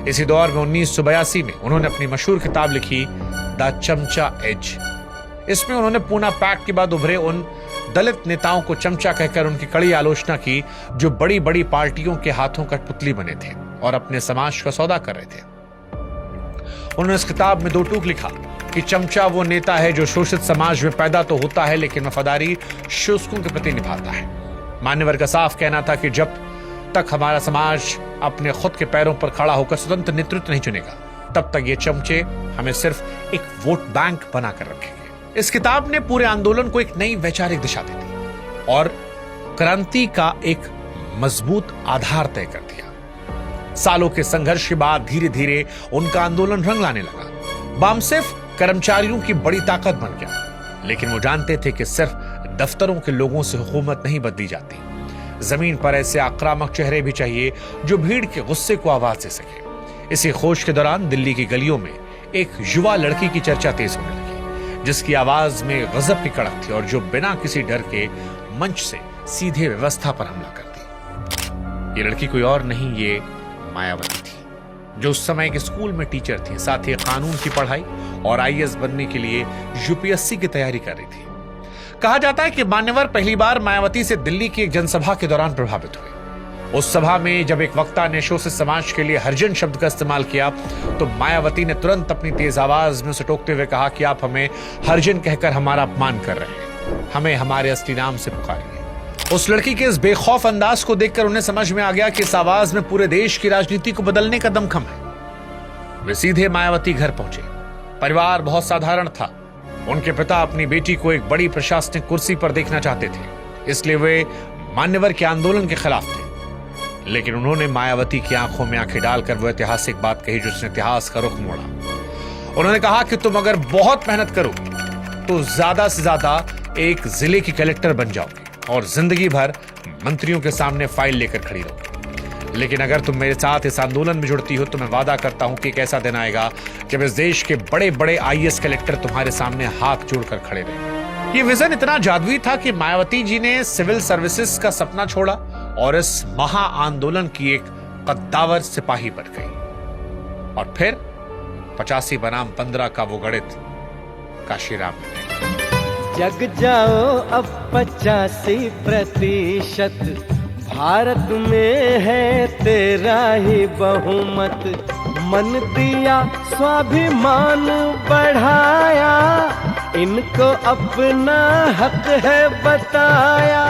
इसी दौर में 1982 में उन्होंने अपनी मशहूर किताब लिखी द चमचा एज। इसमें उन्होंने पूना पैक्ट के बाद उभरे उन दलित नेताओं को चमचा कहकर उनकी कड़ी आलोचना की जो बड़ी बड़ी पार्टियों के हाथों का पुतली बने थे और अपने समाज का सौदा कर रहे थे। उन्होंने इस किताब में 2 टूक लिखा कि चमचा वो नेता है जो शोषित समाज में पैदा तो होता है लेकिन वफादारी शोषकों के प्रति निभाता है। मान्यवर का साफ कहना था कि जब तक हमारा समाज अपने खुद के पैरों पर खड़ा होकर स्वतंत्र नेतृत्व नहीं चुनेगा तब तक ये चमचे हमें सिर्फ एक वोट बैंक बनाकर रखेंगे। इस किताब ने पूरे आंदोलन को एक नई वैचारिक दिशा दे दी और क्रांति का एक मजबूत आधार तय कर दिया। सालों के संघर्ष के बाद धीरे धीरे उनका आंदोलन रंग लाने लगा। बाम सिर्फ कर्मचारियों की बड़ी ताकत बन गया, लेकिन वो जानते थे कि सिर्फ दफ्तरों के लोगों से हुकूमत नहीं बदली जाती। जमीन पर ऐसे आक्रामक चेहरे भी चाहिए जो भीड़ के गुस्से को आवाज दे सके। इसी खोज के दौरान दिल्ली की गलियों में एक युवा लड़की की चर्चा तेज होने लगी, जिसकी आवाज में गजब की कड़क थी और जो बिना किसी डर के मंच से सीधे व्यवस्था पर हमला करती। ये लड़की कोई और नहीं, ये मायावती थी, जो उस समय एक स्कूल में टीचर थी, साथ ही कानून की पढ़ाई और आईएएस बनने के लिए यूपीएससी की तैयारी कर रही थी। कहा जाता है कि मान्यवर पहली बार मायावती से दिल्ली की एक जनसभा के दौरान प्रभावित हुए। उस सभा में जब एक वक्ता ने शोषित समाज के लिए हरिजन शब्द का इस्तेमाल किया तो मायावती ने तुरंत अपनी तेज आवाज में उसे टोकते हुए कहा कि आप हमें हरिजन कहकर हमारा अपमान कर रहे हैं, हमें हमारे असली नाम से पुकारिए। उस लड़की के इस बेखौफ अंदाज को देखकर उन्हें समझ में आ गया कि इस आवाज में पूरे देश की राजनीति को बदलने का दमखम है। वे सीधे मायावती घर पहुंचे। परिवार बहुत साधारण था। उनके पिता अपनी बेटी को एक बड़ी प्रशासनिक कुर्सी पर देखना चाहते थे, इसलिए वे मान्यवर के आंदोलन के खिलाफ थे। लेकिन उन्होंने मायावती की आंखों में आंखें डालकर वो ऐतिहासिक बात कही जिसने इतिहास का रुख मोड़ा। उन्होंने कहा कि तुम अगर बहुत मेहनत करो तो ज्यादा से ज्यादा एक जिले की कलेक्टर बन जाओगे और जिंदगी भर मंत्रियों के सामने फाइल लेकर खड़ी रहोगे। लेकिन अगर तुम मेरे साथ इस आंदोलन में जुड़ती हो तो मैं वादा करता हूं कि एक ऐसा दिन आएगा जब इस देश के बड़े बड़े आईएएस कलेक्टर तुम्हारे सामने हाथ जोड़कर खड़े रहे। ये विजन इतना जादुई था कि मायावती जी ने सिविल सर्विसेज का सपना छोड़ा और इस महा आंदोलन की एक कद्दावर सिपाही बन गई। और फिर 85 बनाम 15 का वो गणित काशीराम ने। जग जाओ अब 85% भारत में है तेरा ही बहुमत। मन दिया स्वाभिमान बढ़ाया, इनको अपना हक है बताया।